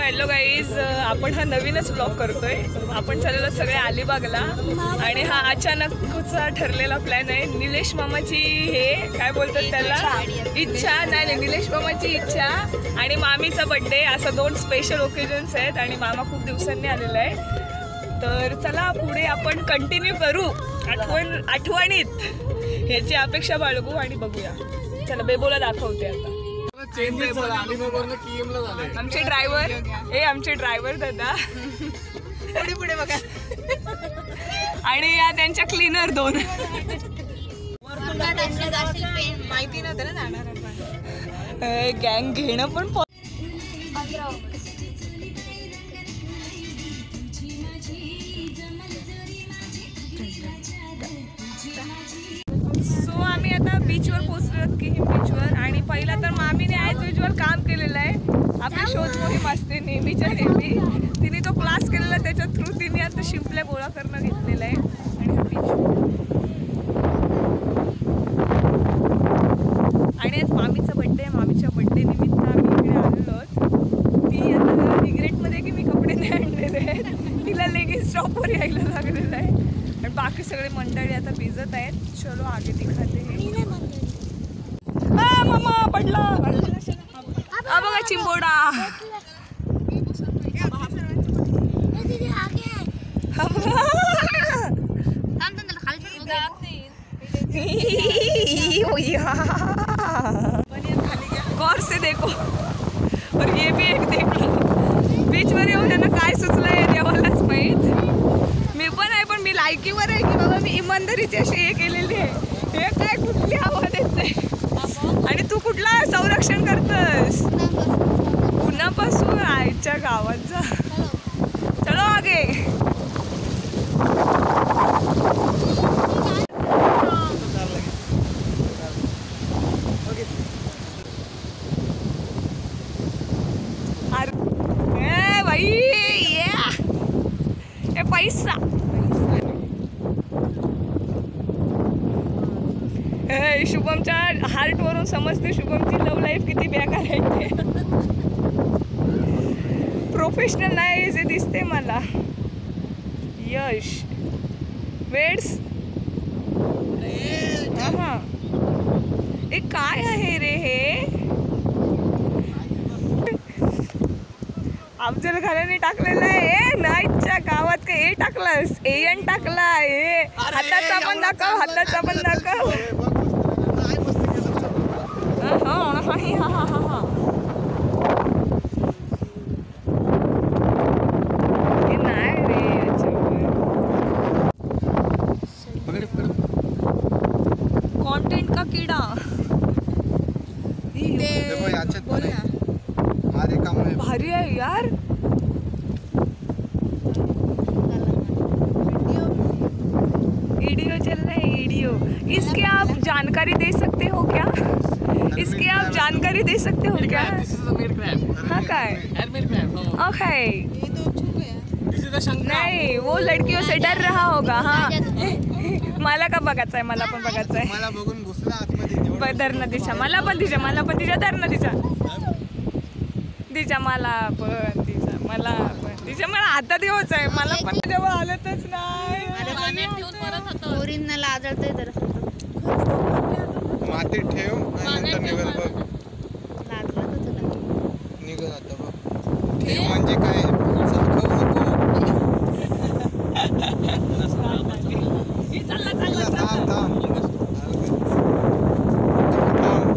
Hello guys, आपण हा नवीनच ब्लॉग करतोय. आपण चाललेलो सगळे अलिबागला आणि हा अचानकचा ठरलेला प्लॅन आहे. निलेश मामाची हे काय बोलतात त्याला इच्छा नाही, निलेश मामाची इच्छा आणि मामीचा बर्थडे असं 2 स्पेशल ओकेजन्स आहेत आणि मामा खूप दिवसांनी आलेला आहे. तर चला पुढे आपण कंटिन्यू करू आठवणीत ह्याची अपेक्षा बाळगू आणि बघूया. चला बेबोला दाखवते आता. आमचे ड्रायव्हर दादा पुढे बघा आणि या त्यांच्या क्लीनर 2 माहिती नव्हतं ना जाणार. गँग घेणं पण आम्ही आता बीचवर पोहोचलो की बीचवर. आणि पहिला तर मामीने ॲज युजल काम केलेलं आहे. आपली शोध मोहीम असते नेहमीच्या नेहमी. तिने तो क्लास केलेला, त्याच्या थ्रू तिने आता शिंपल्या गोळा करणं घेतलेलं आहे. आणि हा बीच आणि आज मामीचा बड्डे आहे. मामीच्या बड्डे निमित्त आम्ही इकडे आलेलो आहोत. ती आता रिग्रेटमध्ये की मी कपडे नाही आणलेले आहेत. तिला लेगिन्स टॉपवर यायला लागलेलं आहे आणि बाकी सगळे मंडळी आता भिजत आहेत. चलो आगे दिखाते हैं. मामा पडला बघा चिंबोडा. गौर से देखो और ये भी एक देख लो. बीचवर येऊन त्यांना काय सुचलंय देवालाच माहीत. मी पण आहे, पण मी लायकीवर आहे की बाबा मी इमानदारीची अशी हे केलेली आहे. हे काय कुठली हवा देते आणि तू कुठला संरक्षण करतस उन्हापासून. आईच्या गावात जा. चलो आगे. अरे भाई ये पैसा शुभमच्या हार्टवरून समजते शुभमची लव्ह लाईफ किती बेकार आहे ते. प्रोफेशनल नाही जे दिसते मला. यश वेड्स हां हे काय आहे रे हे. अफजल खानाने टाकलेलं आहे. नाईटच्या गावात काय हे टाकलास, एन टाकला. हे हाताचा पण दाखव, हाताचा पण दाखव. हे नाही रे कंटेंट का कीड़ा. भारी है यार. वीडियो चल रहा है वीडियो. इसके आप जानकारी दे सकते हो क्या? इसकी आप जानकारी दे सकते हो क्या? हाँ काय ओके. नहीं वो लड़कियों से डर रहा होगा. हाँ मला का बघायचं आहे, मला पण बघायचं आहे. मला बघून घुसला आतमध्ये. धरणं दिशा मला पण दिशा, मला पण दिशा धरणं दिशा दिशा मला पण दिशा, मला पण दिशा. मला हातात येऊच आहे. मला पण जेव्हा आलतच नाही. आदळतंय तर माती ठेव आणि नंतर निघल बघ. निघल आता बघ. ठेव म्हणजे काय चाकव नको.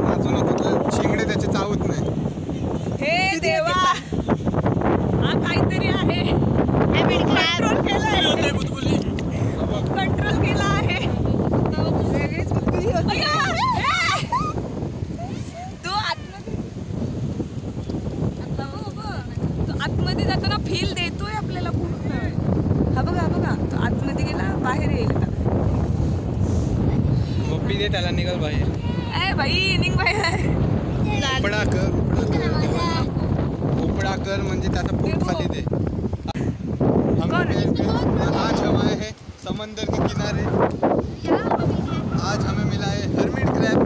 नाचू नको, शिंगडे त्याचे चावत नाही. हे देवा हा काहीतरी आहे. कंट्रोल केला आहे. तो आतमध्ये जाताना फील देतोय आपल्याला पूर्ण. हा बघा बघा तो आतमध्ये गेला, बाहेर येईल. मोपी दे त्याला, निघल बाहेर. ए भाई निघ बाहेर. उपडा कर म्हणजे त्याचा पोट खाली दे. आज हम आए हैं समंदर के किनारे. आज हमें मिला है हर्मिट क्रैब.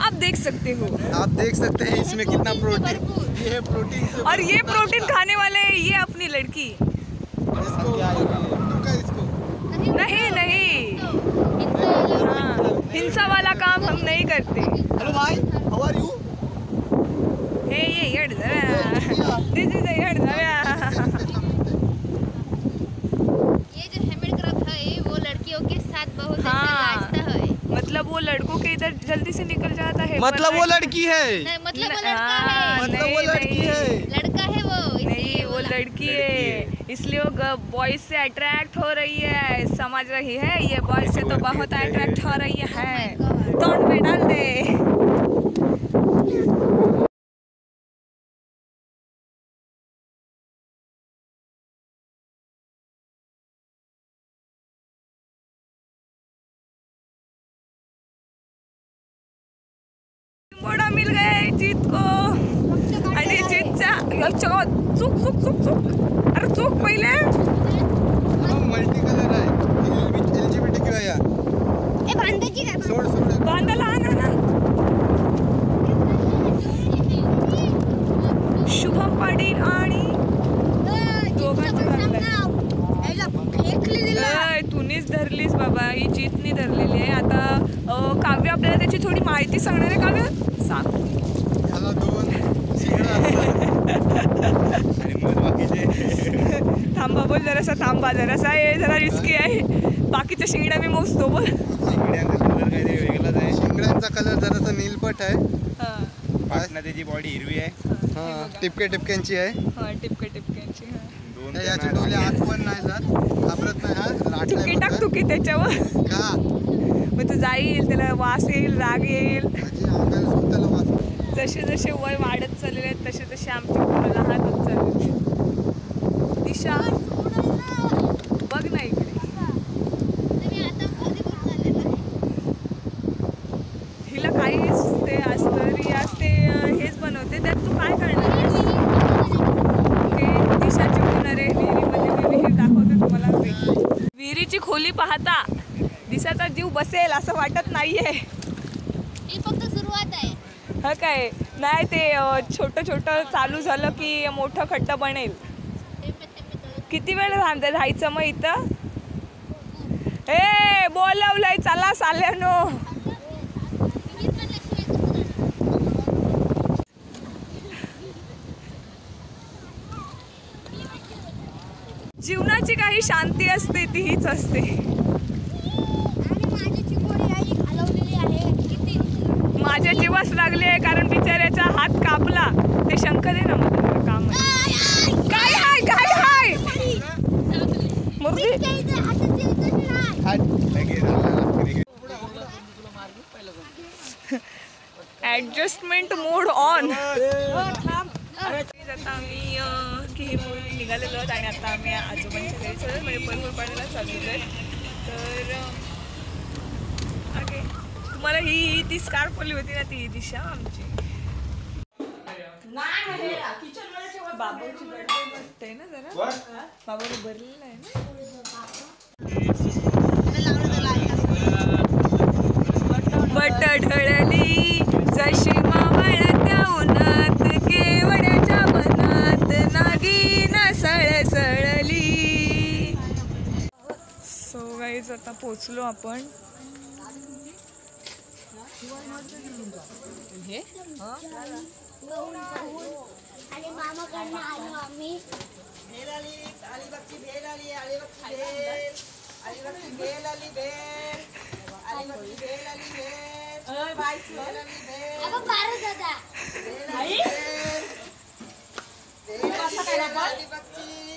आप देख सकते हो। आप देख सकते हैं इसमें कितना प्रोटीन, ये है प्रोटीन से और ये प्रोटीन खाने वाले ये अपनी लड़की। इसको नहीं नहीं, हाँ, हिंसा वाला काम हम नहीं करते। हेलो भाई, हाउ आर यू? ये हट जा, दिस इज हट जा। ये जो हेमंत क्रब है वो लड़कियों के साथ बहुत ऐसा हाँ, नाचता है। मतलब वो लड़कों के इधर जल्दी से निकल जाता है। मतलब वो लड़की है, नहीं, मतलब वो लड़का हाँ, है। मतलब वो लड़की है। लड़का है वो, नहीं वो लड़की है, इसलिए वो बॉयज से अट्रैक्ट हो रही है, समझ रही है? ये बॉयज से तो बहुत अट्रैक्ट हो रही है। तोड़ में डाल दे। बड़ा मिल गया है जीत को आणि जीतच्या चूक चूक चूक चूक, अरे चूक पहिले मल्टी कलर आहे, LGBTQ आहे यार. ए बांधायची काय? सोड सोड. बांधायला आणा ना. शुभम पाटील आणि तूनीच धरलीस बाबा, ही जीतनी धरलेली आहे. आता काव्य आपल्याला त्याची थोडी माहिती सांगणार आहे. काव्य सांग. ह्याला 2 शिंगडा असतात आणि मग बाकीचे. थांबा बोल जरासा, थांबा जरासा, हे जरा रिस्की आहे. बाकीच्या शिंगड्या मी मोजतो बोल. शिंगड्यांचा कलर काहीतरी वेगळाच आहे. शिंगड्यांचा कलर जरासा नीलपट आहे. हां, पाटणा त्याची बॉडी हिरवी आहे. हां, टिपके टिपक्यांची आहे. हां, टिपके टिपक्यांची. हां, याचे डोले आत पण नाही जात, घाबरत नाही. हा तुकी टाक तुकी त्याच्यावर. का मग तू जाईल, त्याला वास येईल, राग येईल. माझी अंगाला स्वतःला वाचतो. जसे जसे वय वाढत चाललेले आहेत तसे तसे आमची मुलं लहान होत चाललेली. दिशा बघ ना इकडे, हिला काहीच ते असतं रियाज ते हेच बनवते. त्यात तू काय करणार आहेस? ओके, दिशाची होणार आहे विहिरीमध्ये. मी विहीर दाखवते तुम्हाला. विहिरीची खोली पाहता दिशाचा जीव बसेल असं वाटत नाहीये. ही फक्त सुरुवात आहे. हा काय नाही, ते छोटं छोटं चालू झालं की मोठं खड्डा बनेल. किती वेळ राहायचं मग इथं? ए बोलवलंय, चला साल्यानो. जीवनाची काही शांती असते ती हीच असते. माझ्या जीवास लागली आहे कारण बिचाऱ्याचा हात कापला. ते शंख दे ना मला काम. काय हाय काय हाय मुर्गी. Adjustment mode on. आता आम्ही घेऊन निघालेलो आहोत आणि आता आम्ही आजोबांच्या घरी चाललो, म्हणजे परभर पाडायला चाललेलो आहे. तर ओके, तुम्हाला ही ती स्कार्फ बोलली होती ना, ती दिशा आमची. बाबूची बर्थडे वाटतंय ना जरा, बाबूने भरलेलं आहे ना. बट ढळली जशी मावळत्या उन्हात, केवड्याच्या मनात नागिन सळसळली. सो गाईज आता पोचलो आपण. आणि मामाकडनं आलो आम्ही.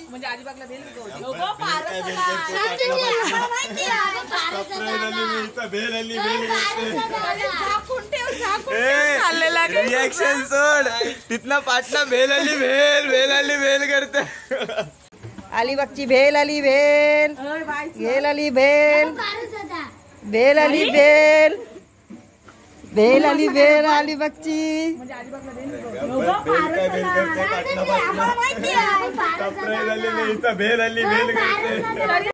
म्हणजे अलिबागला भेल रिएक्शन सोड. तिथनं पाटणा भेल आली भेल, भेल आली भेल करते. अलिबागची भेल आली भेल, भेल आली भेल, भेल आली भेल, भेल आली भेल अलिबागची. भेल आली भेल करते.